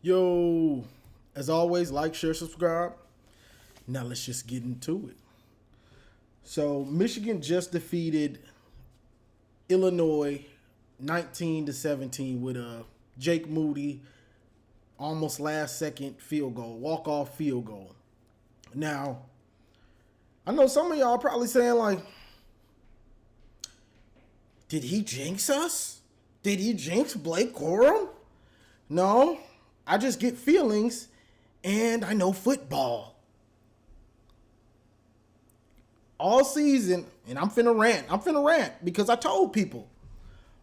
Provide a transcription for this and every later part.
Yo, as always, like, share, subscribe. Now let's just get into it. So Michigan just defeated Illinois 19-17 with a Jake Moody almost last second field goal, walk-off field goal. Now, I know some of y'all probably saying like, did he jinx us? Did he jinx Blake Corum? No, I just get feelings and I know football. All season, and I'm finna rant because I told people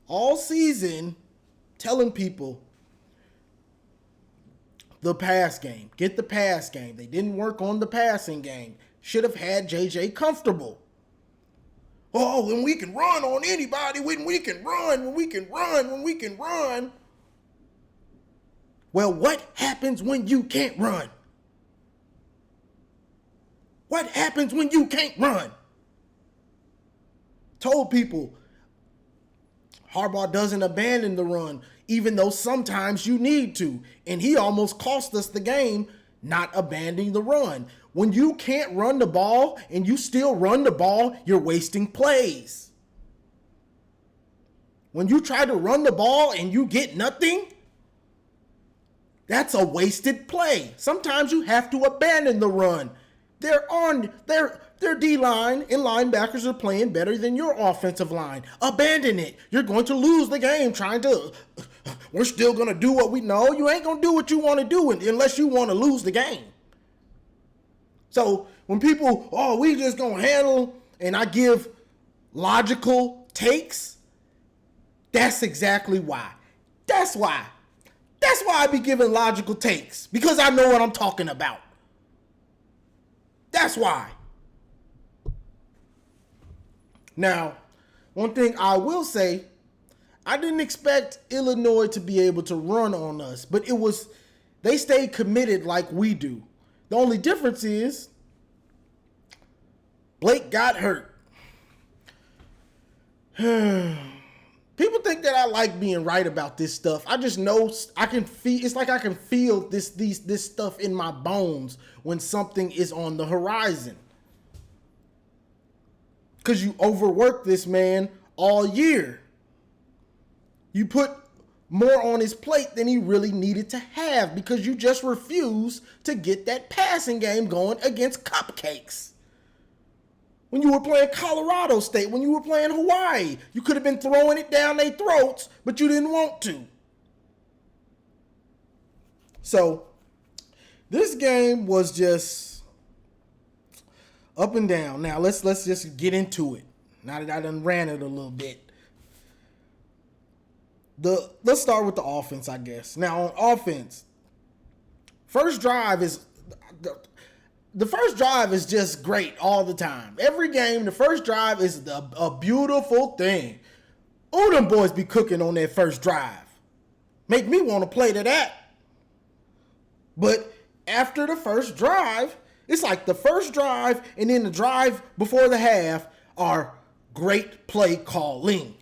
all season telling people the pass game, get the pass game. They didn't work on the passing game. Should have had JJ comfortable. Oh, when we can run on anybody, when we can run. Well, what happens when you can't run? What happens when you can't run? Told people, Harbaugh doesn't abandon the run, even though sometimes you need to. And he almost cost us the game not abandoning the run. When you can't run the ball and you still run the ball, you're wasting plays. When you try to run the ball and you get nothing, that's a wasted play. Sometimes you have to abandon the run. Their D-line and linebackers are playing better than your offensive line. Abandon it. You're going to lose the game we're still going to do what we know. You ain't going to do what you want to do unless you want to lose the game. So when people, we just going to handle, and I give logical takes, that's exactly why. That's why I be giving logical takes, because I know what I'm talking about. That's why. Now, one thing I will say, I didn't expect Illinois to be able to run on us, but they stayed committed like we do. The only difference is Blake got hurt. People think that I like being right about this stuff. I just know I can feel. It's like I can feel this stuff in my bones when something is on the horizon. Because you overworked this man all year. You put more on his plate than he really needed to have because you just refused to get that passing game going against cupcakes. When you were playing Colorado State, when you were playing Hawaii, you could have been throwing it down their throats, but you didn't want to. So, this game was just up and down. Now, let's just get into it. Now that I done ran it a little bit. Let's start with the offense, I guess. Now, on offense, first drive is... The first drive is just great all the time. Every game, the first drive is a beautiful thing. Oh, them boys be cooking on that first drive. Make me want to play to that. But after the first drive, it's like the first drive and then the drive before the half are great play calling.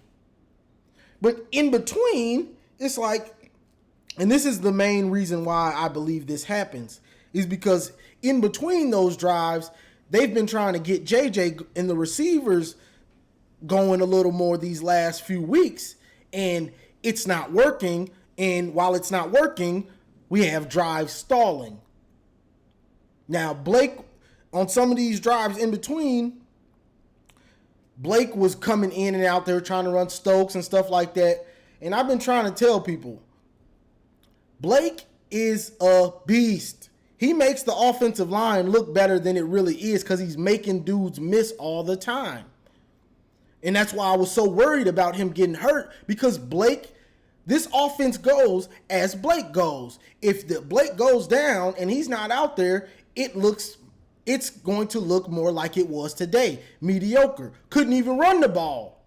But in between, it's like, and this is the main reason why I believe this happens, is because in between those drives, they've been trying to get JJ and the receivers going a little more these last few weeks, and it's not working. And while it's not working, we have drives stalling. Now, Blake, on some of these drives in between, Blake was coming in and out there trying to run Stokes and stuff like that. And I've been trying to tell people, Blake is a beast. He makes the offensive line look better than it really is because he's making dudes miss all the time. And that's why I was so worried about him getting hurt, because Blake, this offense goes as Blake goes. If the Blake goes down and he's not out there, it's going to look more like it was today. Mediocre. Couldn't even run the ball.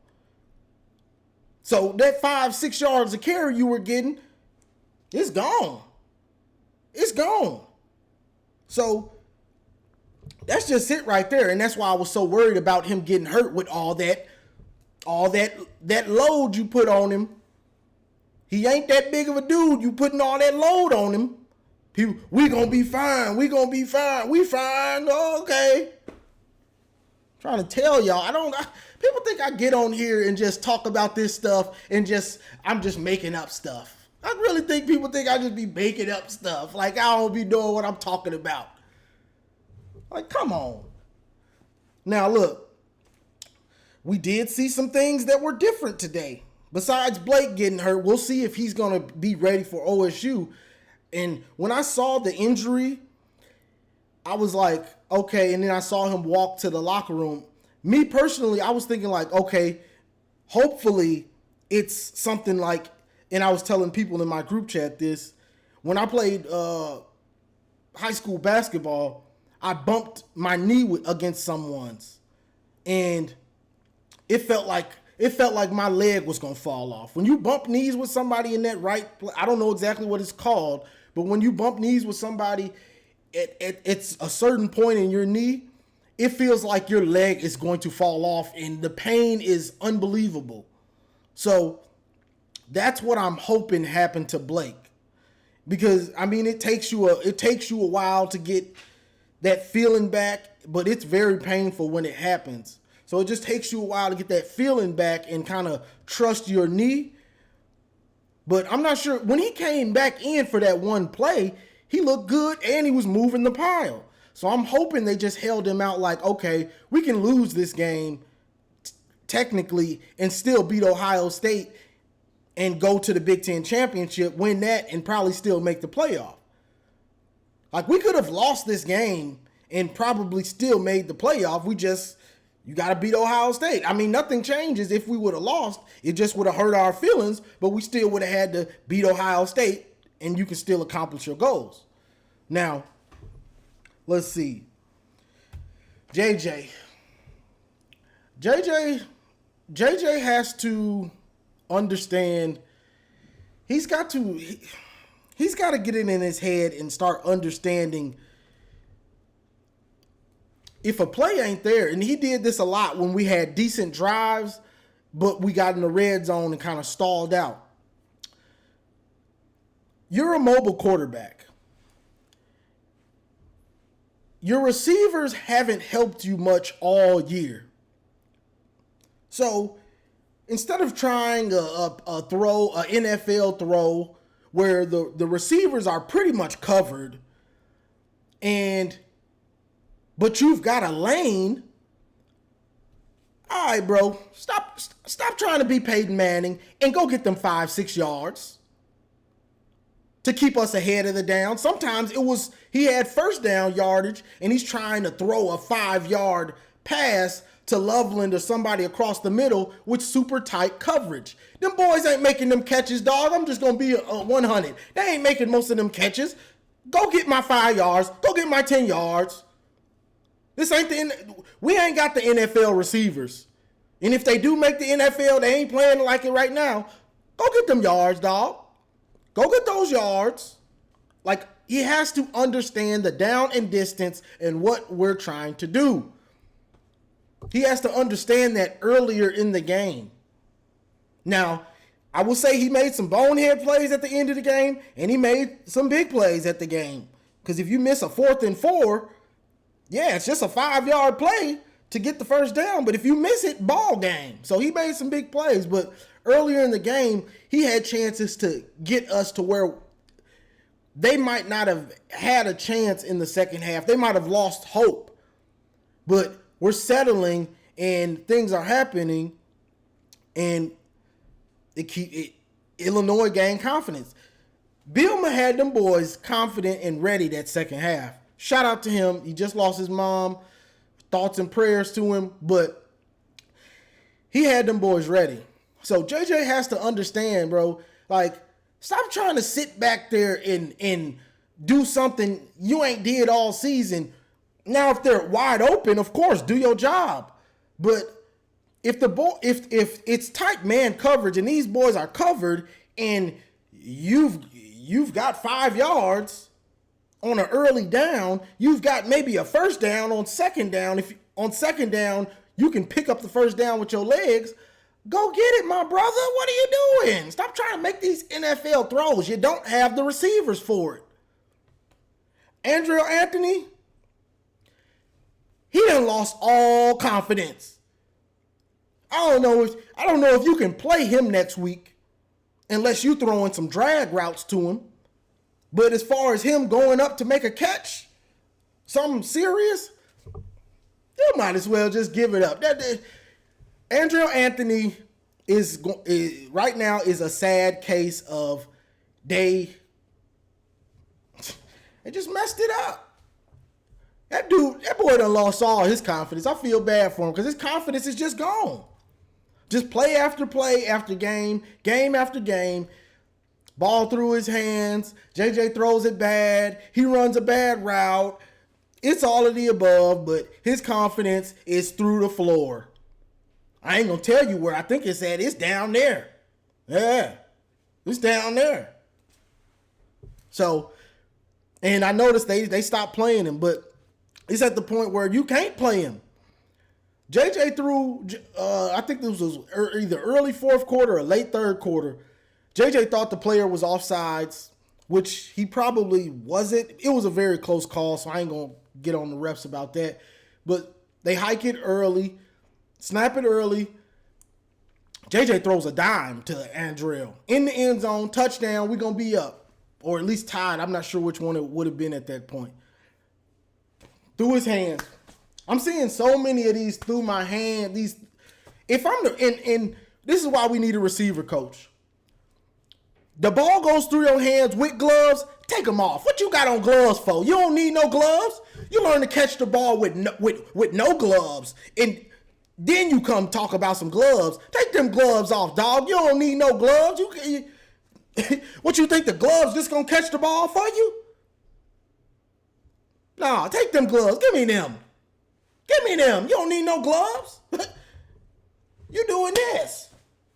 So that 5-6 yards of carry you were getting, it's gone. It's gone. So that's just it right there. And that's why I was so worried about him getting hurt with all that load you put on him. He ain't that big of a dude. You putting all that load on him. We gonna be fine. We gonna be fine. We fine. Oh, okay. Trying to tell y'all, people think I get on here and just talk about this stuff and I'm just making up stuff. I really think people think I just be making up stuff. Like I don't be knowing what I'm talking about. Like, come on. Now look, we did see some things that were different today. Besides Blake getting hurt, we'll see if he's gonna be ready for OSU. And when I saw the injury, I was like, okay, and then I saw him walk to the locker room. Me personally, I was thinking like, okay, hopefully it's something like, and I was telling people in my group chat this, when I played high school basketball, I bumped my knee against someone's, and it felt like my leg was gonna fall off. When you bump knees with somebody in that right, I don't know exactly what it's called, but when you bump knees with somebody, it's a certain point in your knee, it feels like your leg is going to fall off and the pain is unbelievable. So that's what I'm hoping happened to Blake. Because I mean it takes you a while to get that feeling back, but it's very painful when it happens. So it just takes you a while to get that feeling back and kind of trust your knee. But I'm not sure when he came back in for that one play, he looked good and he was moving the pile. So I'm hoping they just held him out like, okay, we can lose this game technically and still beat Ohio State and go to the Big Ten championship, win that, and probably still make the playoff. Like, we could have lost this game and probably still made the playoff. You got to beat Ohio State. I mean, nothing changes if we would have lost. It just would have hurt our feelings, but we still would have had to beat Ohio State, and you can still accomplish your goals. Now, let's see. JJ has to understand. He's got to get it in his head and start understanding if a play ain't there. And he did this a lot when we had decent drives, but we got in the red zone and kind of stalled out. You're a mobile quarterback. Your receivers haven't helped you much all year. So instead of trying a NFL throw where the receivers are pretty much covered, but you've got a lane, all right, bro, stop trying to be Peyton Manning and go get them 5-6 yards to keep us ahead of the down. Sometimes he had first down yardage and he's trying to throw a 5-yard pass to Loveland or somebody across the middle with super tight coverage. Them boys ain't making them catches, dog. I'm just going to be 100. They ain't making most of them catches. Go get my 5 yards. Go get my 10 yards. We ain't got the NFL receivers. And if they do make the NFL, they ain't playing like it right now. Go get them yards, dog. Go get those yards. Like, he has to understand the down and distance and what we're trying to do. He has to understand that earlier in the game. Now, I will say he made some bonehead plays at the end of the game, and he made some big plays at the game. Because if you miss a 4th and 4, yeah, it's just a 5-yard play to get the first down. But if you miss it, ball game. So he made some big plays. But earlier in the game, he had chances to get us to where they might not have had a chance in the second half. They might have lost hope. But we're settling and things are happening, and Illinois gained confidence. Bielma had them boys confident and ready that second half. Shout out to him. He just lost his mom. Thoughts and prayers to him, but he had them boys ready. So JJ has to understand, bro, like, stop trying to sit back there and do something you ain't did all season. Now, if they're wide open, of course, do your job. But if it's tight man coverage and these boys are covered and you've got 5 yards on an early down, you've got maybe a first down on second down. If on second down you can pick up the first down with your legs, go get it, my brother. What are you doing? Stop trying to make these NFL throws. You don't have the receivers for it. Andrew Anthony, he done lost all confidence. I don't know if you can play him next week unless you throw in some drag routes to him. But as far as him going up to make a catch, something serious, you might as well just give it up. Andrew Anthony is right now is a sad case of they just messed it up. That boy done lost all his confidence. I feel bad for him because his confidence is just gone. Just play after play after game after game. Ball through his hands. JJ throws it bad. He runs a bad route. It's all of the above, but his confidence is through the floor. I ain't going to tell you where I think it's at. It's down there. Yeah, it's down there. So, and I noticed they stopped playing him, but it's at the point where you can't play him. JJ threw, I think this was either early fourth quarter or late third quarter. JJ thought the player was offsides, which he probably wasn't. It was a very close call, so I ain't going to get on the refs about that. But they hike it early, snap it early. JJ throws a dime to Andrell in the end zone, touchdown. We're going to be up, or at least tied. I'm not sure which one it would have been at that point. Through his hands. I'm seeing so many of these through my hand. These, if I'm and this is why we need a receiver coach. The ball goes through your hands with gloves. Take them off. What you got on gloves for? You don't need no gloves. You learn to catch the ball with no gloves, and then you come talk about some gloves. Take them gloves off, dog. You don't need no gloves. What you think the gloves just gonna catch the ball for you? Nah, take them gloves. Give me them. Give me them. You don't need no gloves. You doing this.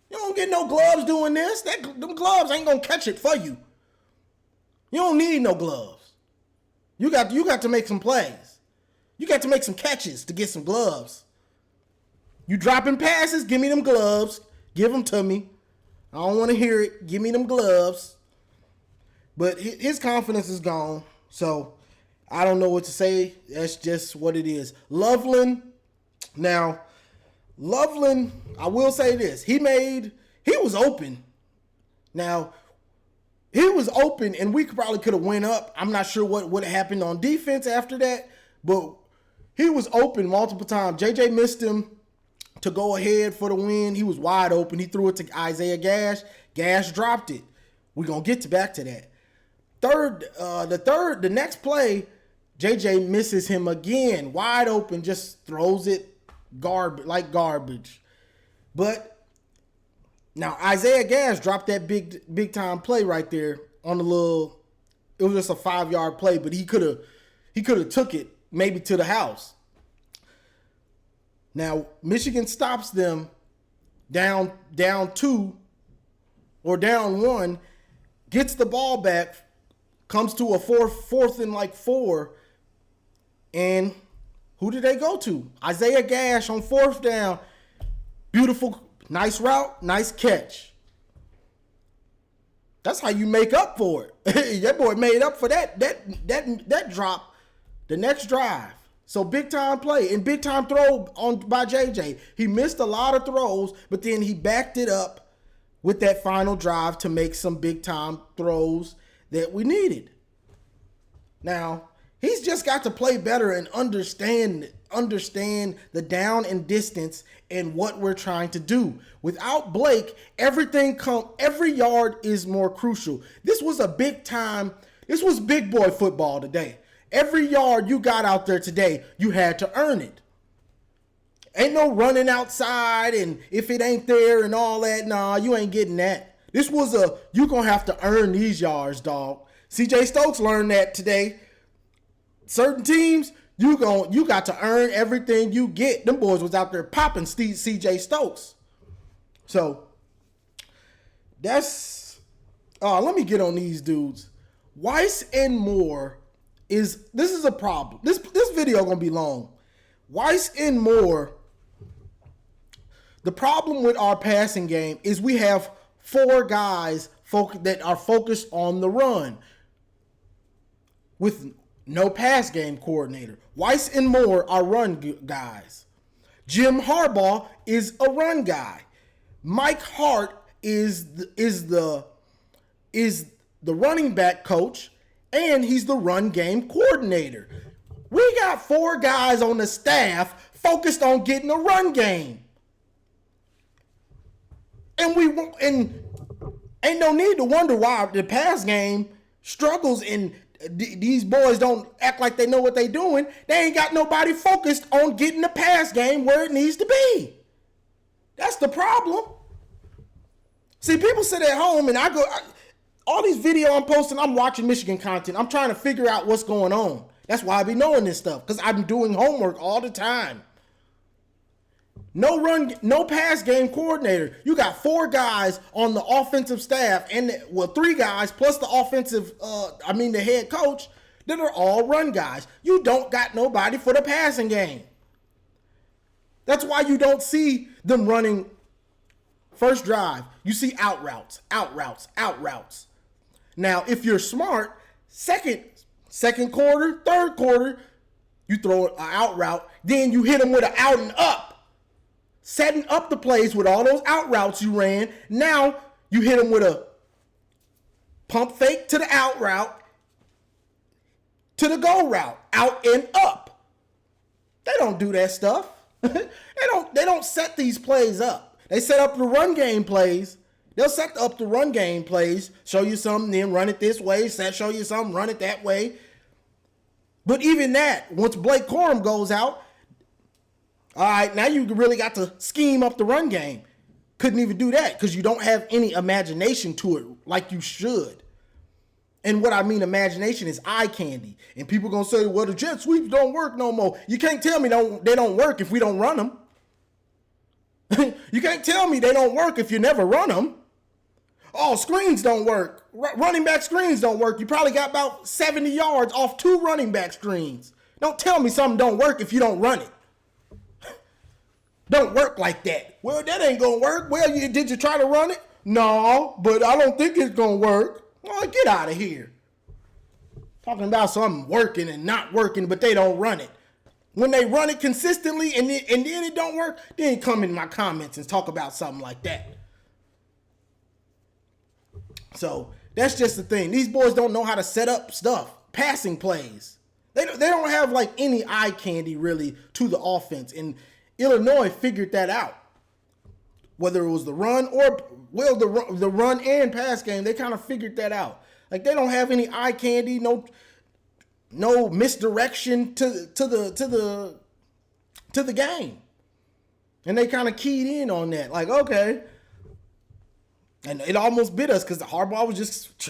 You don't get no gloves doing this. Them gloves ain't gonna catch it for you. You don't need no gloves. You got to make some plays. You got to make some catches to get some gloves. You dropping passes, give me them gloves. Give them to me. I don't want to hear it. Give me them gloves. But his confidence is gone. So I don't know what to say. That's just what it is. Loveland. Now, Loveland, I will say this. He was open. Now, he was open, and we probably could have went up. I'm not sure what would have happened on defense after that, but he was open multiple times. JJ missed him to go ahead for the win. He was wide open. He threw it to Isaiah Gash. Gash dropped it. We're going to get back to that. The next play, JJ misses him again. Wide open, just throws it garbage. But now Isaiah Gash dropped that big time play right there on the little. It was just a 5-yard play, but he could have took it maybe to the house. Now Michigan stops them down 2 or down 1, gets the ball back, comes to a fourth and 4, and who did they go to? Isaiah Gash on 4th down. Beautiful, nice route, nice catch. That's how you make up for it. That boy made up for that drop the next drive. So big time play and big time throw by JJ. He missed a lot of throws, but then he backed it up with that final drive to make some big time throws that we needed. Now, he's just got to play better and understand the down and distance and what we're trying to do. Without Blake, every yard is more crucial. This was big boy football today. Every yard you got out there today, you had to earn it. Ain't no running outside and if it ain't there and all that, nah, you ain't getting that. This was you gonna have to earn these yards, dog. CJ Stokes learned that today. Certain teams, you got to earn everything you get. Them boys was out there popping CJ Stokes. So let me get on these dudes. Weiss and Moore this is a problem. This video gonna be long. Weiss and Moore, the problem with our passing game is we have 4 guys that are focused on the run. With no pass game coordinator. Weiss and Moore are run guys. Jim Harbaugh is a run guy. Mike Hart is the running back coach, and he's the run game coordinator. We got 4 guys on the staff focused on getting a run game. And ain't no need to wonder why the pass game struggles and these boys don't act like they know what they doing. They ain't got nobody focused on getting the pass game where it needs to be. That's the problem. See, people sit at home and all these videos I'm posting, I'm watching Michigan content. I'm trying to figure out what's going on. That's why I be knowing this stuff, because I'm doing homework all the time. No pass game coordinator. You got 4 guys on the offensive staff, and 3 guys plus the the head coach that are all run guys. You don't got nobody for the passing game. That's why you don't see them running first drive. You see out routes. Now, if you're smart, second quarter, third quarter, you throw an out route, then you hit them with an out and up. Setting up the plays with all those out routes you ran. Now you hit them with a pump fake to the out route, to the go route, out and up. They don't do that stuff. They don't set these plays up. They set up the run game plays. They'll set up the run game plays, show you something, then run it this way, show you something, run it that way. But even that, once Blake Corum goes out, all right, now you really got to scheme up the run game. Couldn't even do that because you don't have any imagination to it like you should. And what I mean imagination is eye candy. And people going to say, well, the jet sweeps don't work no more. You can't tell me they don't work if we don't run them. You can't tell me they don't work if you never run them. Oh, screens don't work. Running back screens don't work. You probably got about 70 yards off 2 running back screens. Don't tell me something don't work if you don't run it. Don't work like that. Well, that ain't gonna work. Well, did you try to run it? No, but I don't think it's gonna work. Oh, get out of here. Talking about something working and not working, but they don't run it. When they run it consistently and then it don't work, then come in my comments and talk about something like that. So that's just the thing. These boys don't know how to set up stuff, passing plays. They don't have like any eye candy really to the offense. And Illinois figured that out. Whether it was the run or, well, the run and pass game, they kind of figured that out. Like they don't have any eye candy, no misdirection to the game. And they kind of keyed in on that. Like, okay. And it almost bit us because the Harbaugh was just,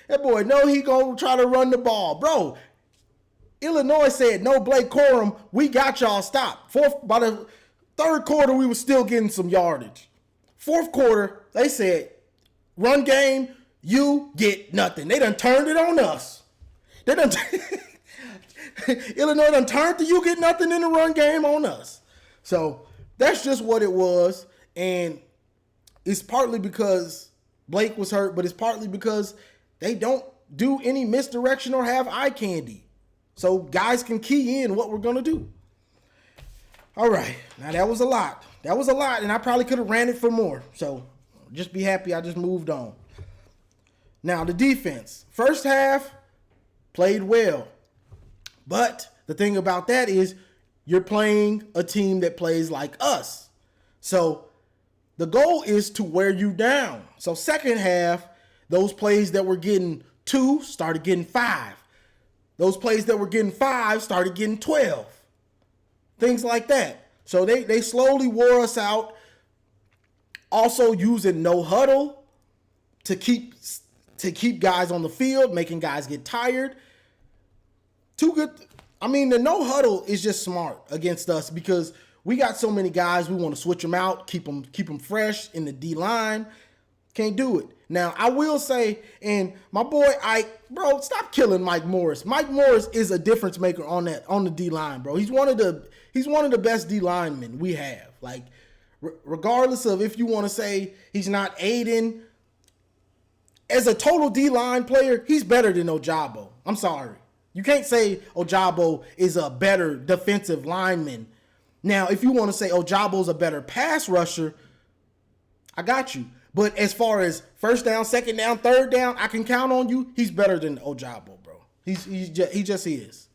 that boy, no, he gonna try to run the ball. Bro, Illinois said, no, Blake Corum, we got y'all stopped. By the 3rd quarter, we were still getting some yardage. 4th quarter, they said, run game, you get nothing. They done turned it on us. Illinois done turned the you get nothing in the run game on us. So that's just what it was. And it's partly because Blake was hurt, but it's partly because they don't do any misdirection or have eye candy. So guys can key in what we're going to do. All right. Now that was a lot. And I probably could have ran it for more. So just be happy I just moved on. Now the defense. First half played well. But the thing about that is you're playing a team that plays like us. So the goal is to wear you down. So second half, those plays that were getting 2 started getting 5. Those plays that were getting 5 started getting 12. Things like that. So they slowly wore us out. Also using no huddle to keep guys on the field, making guys get tired. The no huddle is just smart against us because we got so many guys. We want to switch them out, keep them fresh in the D line. Can't do it. Now, I will say, and my boy stop killing Mike Morris. Mike Morris is a difference maker on the D line, bro. He's one of the best D linemen we have. Like, regardless of if you want to say he's not Aiden, as a total D line player, he's better than Ojabo. I'm sorry. You can't say Ojabo is a better defensive lineman. Now, if you want to say Ojabo's a better pass rusher, I got you. But as far as first down, second down, third down, I can count on you. He's better than Ojabo, bro. He just is.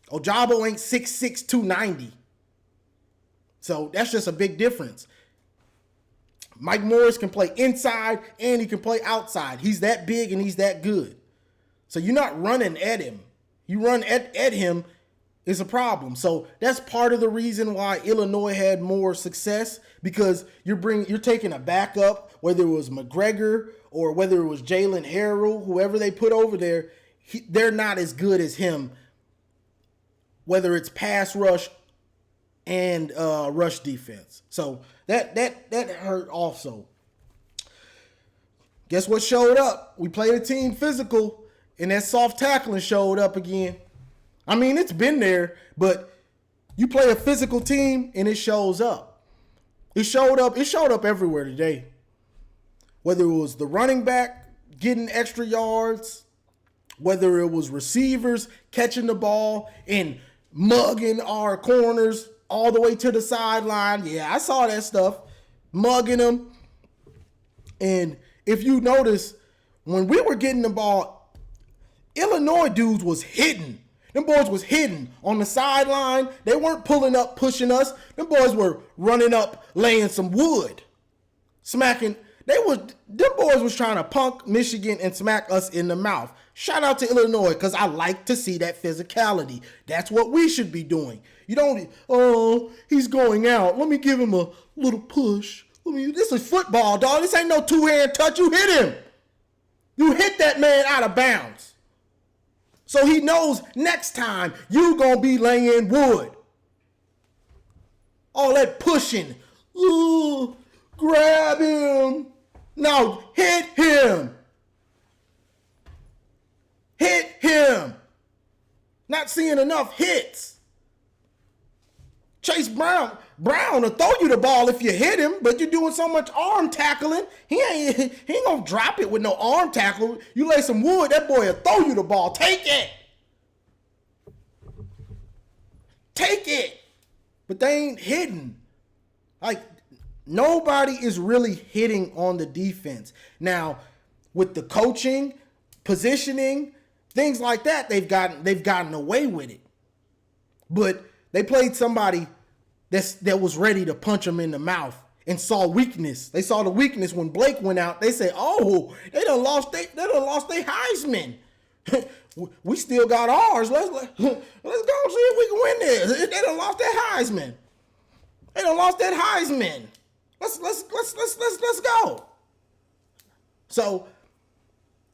Ojabo ain't 6'6", 290. So that's just a big difference. Mike Morris can play inside and he can play outside. He's that big and he's that good. So you're not running at him. You run at him is a problem. So that's part of the reason why Illinois had more success, because you're taking a backup, whether it was McGregor or whether it was Jalen Harrell, whoever they put over there, they're not as good as him, whether it's pass rush and rush defense. So that hurt also. Guess what showed up? We played a team physical, and that soft tackling showed up again. I mean, it's been there, but you play a physical team and it shows up. It showed up everywhere today. Whether it was the running back getting extra yards, whether it was receivers catching the ball and mugging our corners all the way to the sideline. Yeah, I saw that stuff. Mugging them. And if you notice, when we were getting the ball, Illinois dudes was hitting. Them boys was hitting on the sideline. They weren't pulling up, pushing us. Them boys were running up, laying some wood. Smacking. Them boys was trying to punk Michigan and smack us in the mouth. Shout out to Illinois, because I like to see that physicality. That's what we should be doing. You don't, he's going out. Let me give him a little push. This is football, dog. This ain't no two-hand touch. You hit him. You hit that man out of bounds. So he knows next time you gonna be laying wood. All that pushing. Ooh, grab him. No, hit him. Hit him. Not seeing enough hits. Chase Brown will throw you the ball if you hit him, but you're doing so much arm tackling, he ain't gonna drop it with no arm tackle. You lay some wood, that boy will throw you the ball. Take it. Take it. But they ain't hitting. Like, nobody is really hitting on the defense. Now, with the coaching, positioning, things like that, they've gotten away with it. But they played somebody that was ready to punch them in the mouth and saw weakness. They saw the weakness when Blake went out. They said, "Oh, they done lost their Heisman. We still got ours. Let's go see if we can win this. They done lost their Heisman. They done lost that Heisman. Let's go." So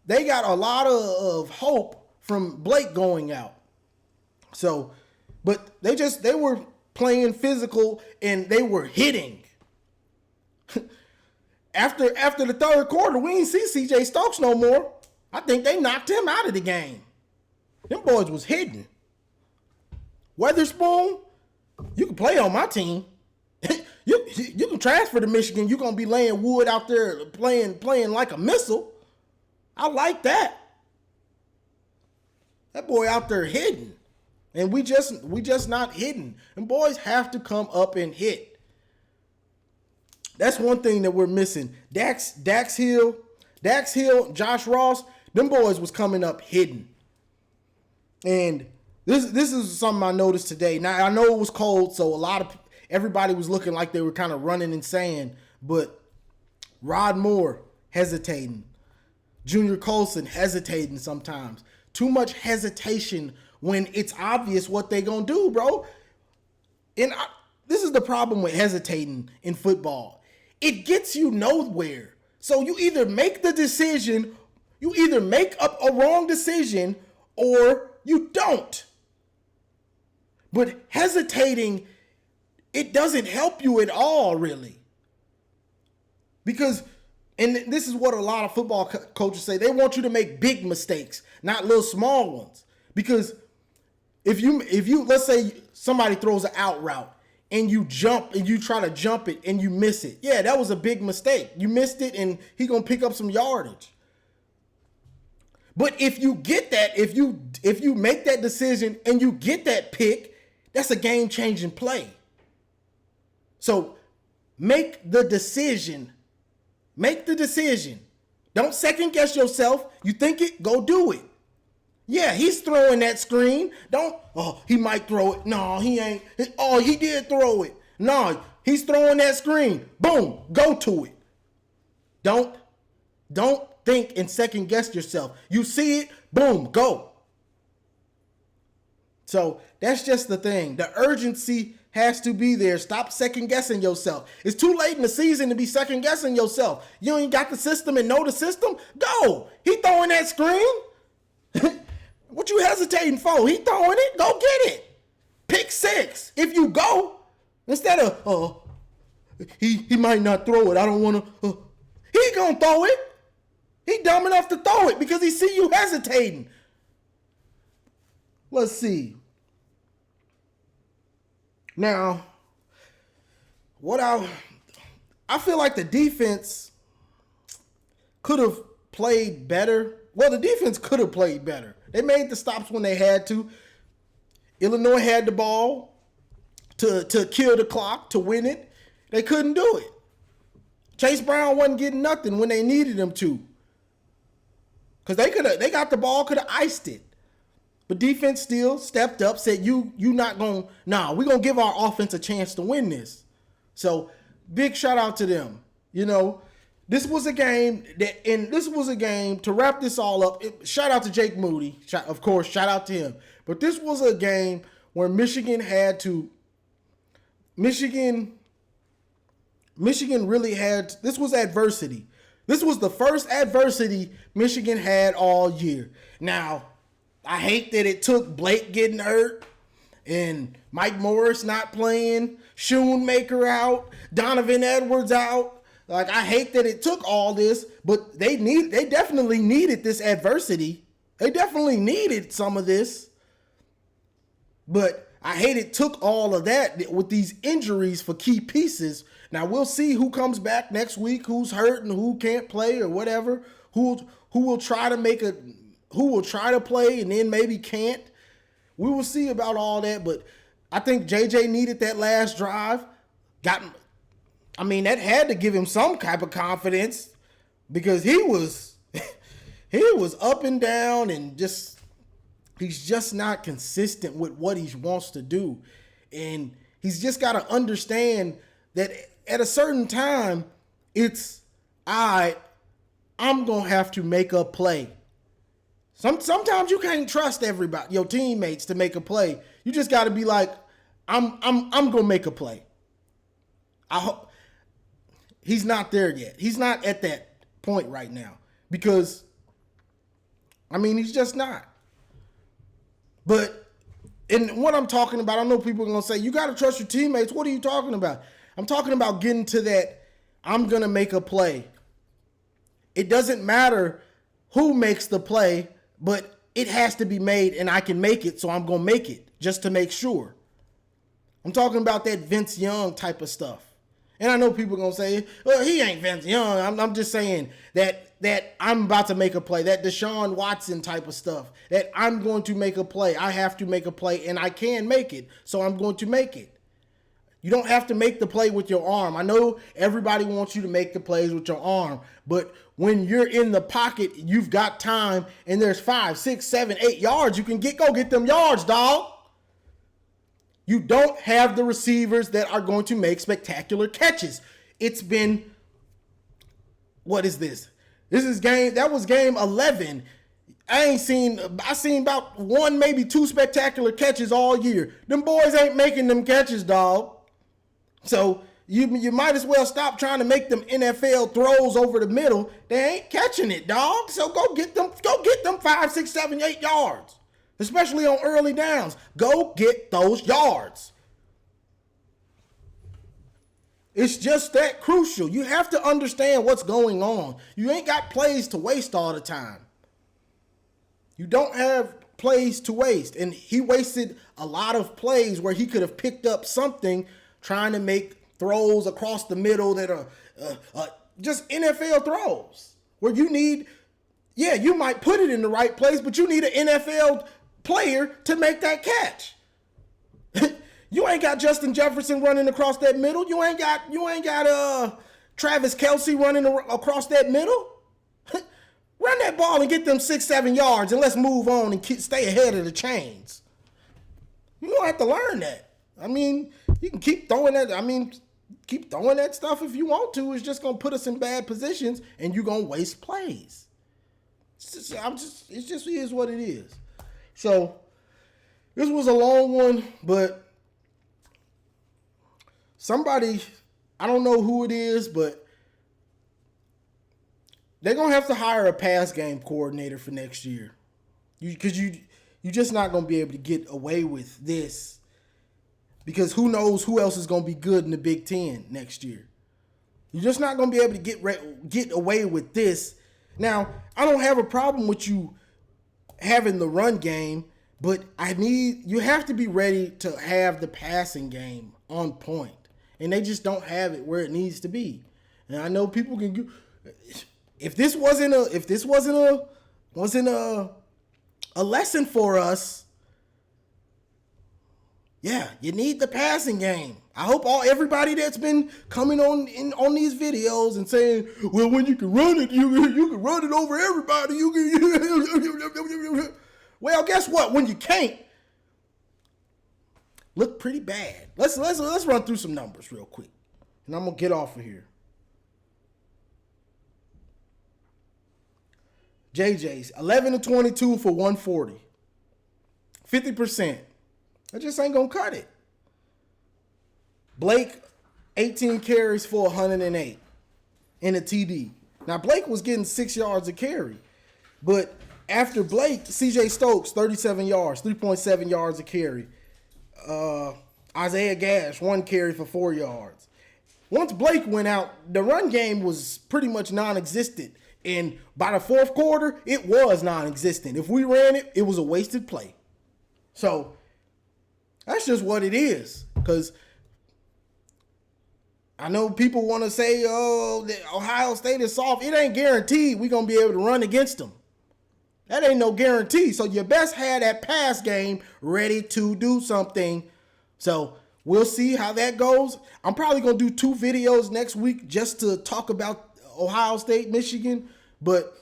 they got a lot of hope from Blake going out. So, but they were playing physical and they were hitting. After the third quarter, we ain't see CJ Stokes no more. I think they knocked him out of the game. Them boys was hitting. Weatherspoon, you can play on my team. you can transfer to Michigan. You're gonna be laying wood out there playing like a missile. I like that. That boy out there hitting. And we just not hitting. And boys have to come up and hit. That's one thing that we're missing. Dax Hill, Josh Ross, them boys was coming up hitting. And this is something I noticed today. Now, I know it was cold, so everybody was looking like they were kind of running in sand, but Rod Moore hesitating. Junior Colson hesitating sometimes. Too much hesitation when it's obvious what they gonna do, bro. And this is the problem with hesitating in football. It gets you nowhere. So you either make the decision, you either make up a wrong decision, or you don't. But hesitating, it doesn't help you at all, really. Because, and this is what a lot of football coaches say, they want you to make big mistakes, not little small ones. Because if you let's say somebody throws an out route and you jump and you try to jump it and you miss it. Yeah, that was a big mistake. You missed it and he's going to pick up some yardage. But if you get that, if you if you make that decision and you get that pick, that's a game-changing play. So make the decision. Make the decision. Don't second guess yourself. You think it, go do it. Yeah, he's throwing that screen. He might throw it. No, he ain't. Oh, he did throw it. No, he's throwing that screen. Boom, go to it. Don't think and second guess yourself. You see it, boom, go. So that's just the thing. The urgency has to be there. Stop second guessing yourself. It's too late in the season to be second guessing yourself. You ain't got the system and know the system. Go. He throwing that screen. What you hesitating for? He throwing it. Go get it. Pick 6. If you go, instead of he might not throw it. I don't want to. He gonna throw it. He dumb enough to throw it because he see you hesitating. Let's see. Now, I feel like the defense could have played better. Well, the defense could have played better. They made the stops when they had to. Illinois had the ball to kill the clock, to win it. They couldn't do it. Chase Brown wasn't getting nothing when they needed him to. Because they got the ball, could have iced it. But defense still stepped up, said, you not going to, we're going to give our offense a chance to win this. So, big shout out to them. You know, this was a game to wrap this all up. Shout out to Jake Moody. Of course, shout out to him. But this was a game where Michigan really had, this was adversity. This was the first adversity Michigan had all year. Now, I hate that it took Blake getting hurt and Mike Morris not playing, Schoonmaker out, Donovan Edwards out. Like, I hate that it took all this, but they definitely needed this adversity. They definitely needed some of this. But I hate it took all of that with these injuries for key pieces. Now we'll see who comes back next week, who's hurt and who can't play or whatever, who will try to play and then maybe can't. We will see about all that, but I think JJ needed that last drive. That had to give him some type of confidence because he was up and down and he's just not consistent with what he wants to do. And he's just got to understand that at a certain time, it's, I'm going to have to make a play. Sometimes you can't trust everybody, your teammates, to make a play. You just got to be like, I'm going to make a play. I hope he's not there yet. He's not at that point right now because, he's just not. But in what I'm talking about, I know people are going to say, you got to trust your teammates. What are you talking about? I'm talking about getting to that, I'm going to make a play. It doesn't matter who makes the play, but it has to be made and I can make it, so I'm going to make it just to make sure. I'm talking about that Vince Young type of stuff. And I know people are going to say, well, he ain't Vince Young. I'm just saying that I'm about to make a play, that Deshaun Watson type of stuff, that I'm going to make a play. I have to make a play, and I can make it, so I'm going to make it. You don't have to make the play with your arm. I know everybody wants you to make the plays with your arm, but when you're in the pocket, you've got time, and there's 5, 6, 7, 8 yards. You can go get them yards, dog. You don't have the receivers that are going to make spectacular catches. It's been, what is this? That was game 11. I seen about 1, maybe 2 spectacular catches all year. Them boys ain't making them catches, dog. So you might as well stop trying to make them NFL throws over the middle. They ain't catching it, dog. So go get them 5, 6, 7, 8 yards. Especially on early downs. Go get those yards. It's just that crucial. You have to understand what's going on. You ain't got plays to waste all the time. You don't have plays to waste. And he wasted a lot of plays where he could have picked up something trying to make throws across the middle that are just NFL throws. Where you need, you might put it in the right place, but you need an NFL player to make that catch. You ain't got Justin Jefferson running across that middle. You ain't got Travis Kelce running across that middle. Run that ball and get them 6-7 yards, and let's move on and stay ahead of the chains. You don't have to learn that. I mean, you can keep throwing that. I mean, keep throwing that stuff if you want to. It's just gonna put us in bad positions, and you're gonna waste plays. It just is what it is. So this was a long one, but somebody, I don't know who it is, but they're going to have to hire a pass game coordinator for next year. Because you're just not going to be able to get away with this. Because who knows who else is going to be good in the Big Ten next year. You're just not going to be able to get away with this. Now, I don't have a problem with you having the run game, but you have to be ready to have the passing game on point. And they just don't have it where it needs to be. And I know people can. If this wasn't a lesson for us, yeah, you need the passing game. I hope everybody that's been coming on these videos and saying, well, when you can run it, you can run it over everybody. Well, guess what? When you can't, look pretty bad. Let's run through some numbers real quick, and I'm gonna get off of here. JJ's 11-22 for 140, 50%. That just ain't gonna cut it. Blake, 18 carries for 108 in a TD. Now Blake was getting 6 yards a carry, but after Blake, CJ Stokes 37 yards, 3.7 yards a carry. Isaiah Gash 1 carry for 4 yards. Once Blake went out, the run game was pretty much non-existent. And by the fourth quarter, it was non-existent. If we ran it, it was a wasted play. So that's just what it is. Because I know people want to say, oh, Ohio State is soft. It ain't guaranteed we're going to be able to run against them. That ain't no guarantee. So you best have that pass game ready to do something. So we'll see how that goes. I'm probably going to do 2 videos next week just to talk about Ohio State, Michigan. But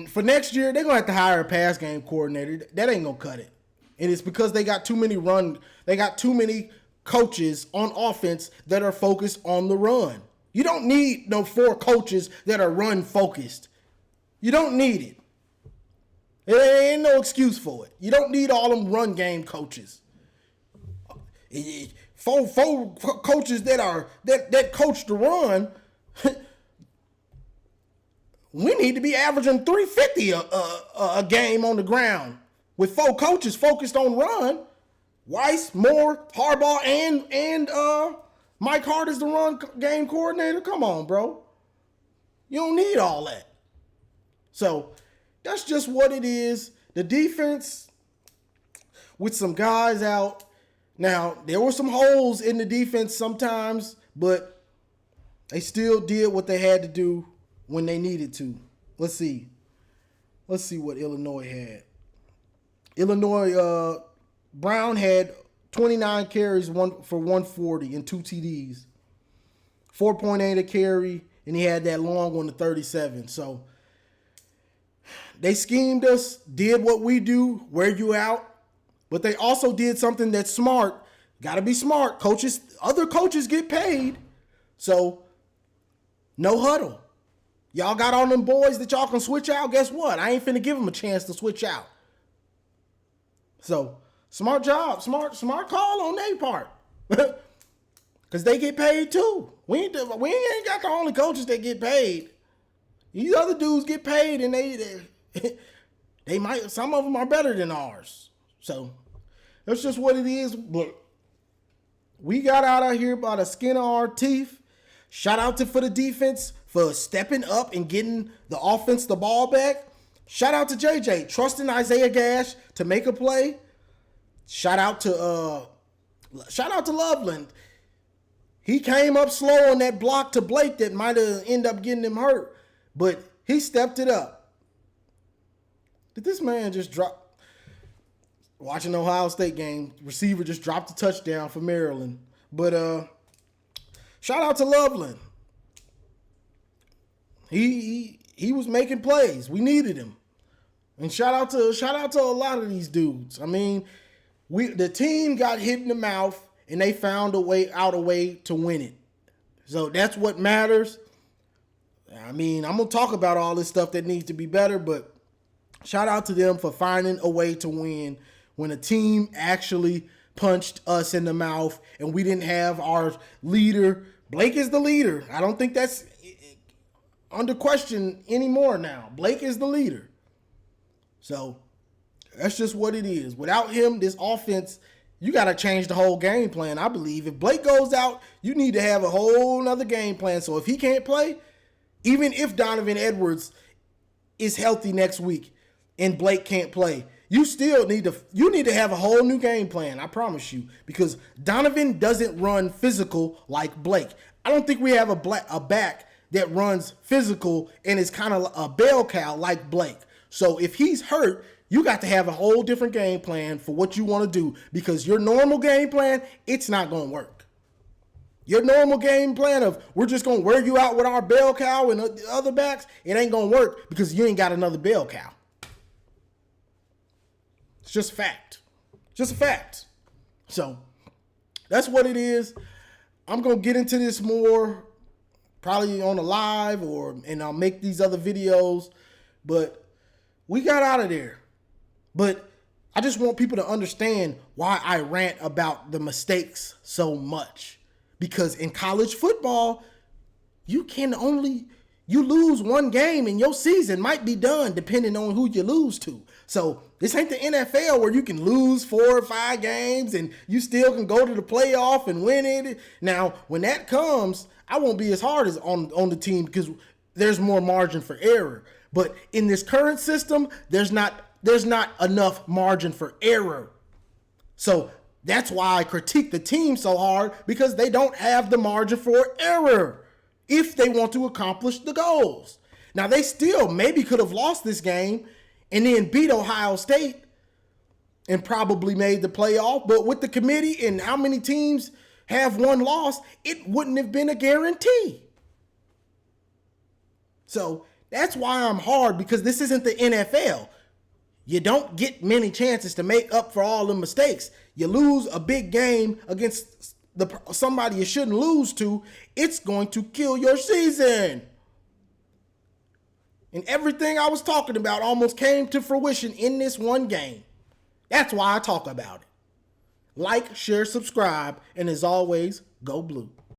for next year, they're going to have to hire a pass game coordinator. That ain't going to cut it. And it's because they got too many coaches on offense that are focused on the run. You don't need no 4 coaches that are run focused. You don't need it. There ain't no excuse for it. You don't need all them run game coaches. 4 coaches that coach the run. We need to be averaging 350 a game on the ground with 4 coaches focused on run. Weiss, Moore, Harbaugh, and Mike Hart is the run game coordinator. Come on, bro. You don't need all that. So that's just what it is. The defense with some guys out. Now, there were some holes in the defense sometimes, but they still did what they had to do when they needed to. Let's see what Illinois had. Illinois, Brown had 29 carries for 140 and 2 TDs. 4.8 a carry, and he had that long one to 37. So they schemed us, did what we do, wear you out. But they also did something that's smart. Got to be smart. Other coaches get paid. So no huddle. Y'all got on them boys that y'all can switch out. Guess what? I ain't finna give them a chance to switch out. So smart job. Smart call on their part. Because they get paid too. We ain't got the only coaches that get paid. These other dudes get paid, and they might, some of them are better than ours. So that's just what it is. But we got out of here by the skin of our teeth. Shout out for the defense for stepping up and getting the offense the ball back. Shout out to JJ trusting Isaiah Gash to make a play. Shout out to Loveland. He came up slow on that block to Blake that might have ended up getting him hurt, but he stepped it up. Did this man just drop? Watching the Ohio State game, receiver just dropped a touchdown for Maryland. But shout out to Loveland. He was making plays. We needed him. And shout out to a lot of these dudes. I mean, the team got hit in the mouth and they found a way to win it. So that's what matters. I mean, I'm going to talk about all this stuff that needs to be better, but shout out to them for finding a way to win when a team actually punched us in the mouth and we didn't have our leader. Blake is the leader. I don't think that's under question anymore now. Blake is the leader. So that's just what it is. Without him, this offense, you got to change the whole game plan, I believe. If Blake goes out, you need to have a whole nother game plan. So if he can't play, even if Donovan Edwards is healthy next week and Blake can't play, you still need to have a whole new game plan, I promise you, because Donovan doesn't run physical like Blake. I don't think we have a back that runs physical and is kind of a bell cow like Blake. So if he's hurt, you got to have a whole different game plan for what you want to do, because your normal game plan, it's not going to work. Your normal game plan of we're just going to wear you out with our bell cow and the other backs, it ain't going to work because you ain't got another bell cow. It's just fact. Just a fact. So that's what it is. I'm going to get into this more probably on a live and I'll make these other videos, but we got out of there. But I just want people to understand why I rant about the mistakes so much. Because in college football, you lose one game and your season might be done depending on who you lose to. So this ain't the NFL where you can lose 4 or 5 games and you still can go to the playoff and win it. Now, when that comes, I won't be as hard as on the team because there's more margin for error. But in this current system, there's not enough margin for error. So that's why I critique the team so hard, because they don't have the margin for error if they want to accomplish the goals. Now, they still maybe could have lost this game and then beat Ohio State and probably made the playoff. But with the committee and how many teams have one loss, it wouldn't have been a guarantee. So that's why I'm hard, because this isn't the NFL. You don't get many chances to make up for all the mistakes. You lose a big game against somebody you shouldn't lose to, it's going to kill your season. And everything I was talking about almost came to fruition in this one game. That's why I talk about it. Like, share, subscribe, and as always, go blue.